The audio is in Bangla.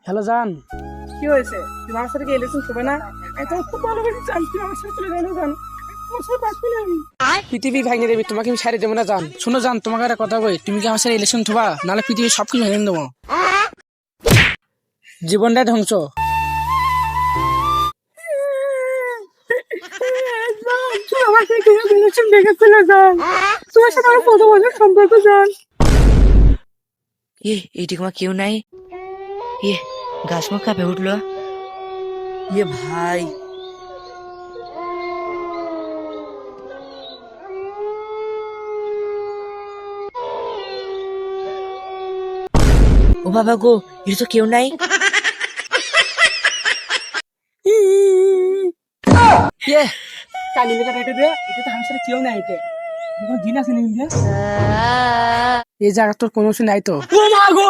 হ্যালো জান, কি হয়েছে? তুমি আমার সাথে কি ইলেকশন শোবে না? আমি তোমাকে খুব ভালোবাসি জান, তুমি আমার সাথে চলে যাও না জান, তোমার সাথে বাঁচবো না আমি। পৃথিবী ভেঙে দেবে, তোমাকে আমি ছাড়ে দেবো না জান। শোনো জান, তোমাকে একটা কথা কই, তুমি কি আমার সাথে ইলেকশন থবা, নাহলে পৃথিবীর সবকিছু ভেঙে দেবো, জীবনটাই ধ্বংস। তুমি আমার সাথে কিভাবে ইলেকশন দেখেছিলে জান? তোমার সাথে আমার কত বছর সম্পর্ক জান। এইদিকে আমার কেউ নাই। গাছ মুখ কাঁপে উঠলো। ভাই, ও বাবা গো, এটা তো কেউ নাই। ইয়ে কালি লেখা রেটে দে, এটা তো আমার সাথে কেউ নাই। এটা কোনো দিন আছে না ইন্ডিয়া? এই জায়গা তোর কোনো কিছু নাই তো। ও মা গো,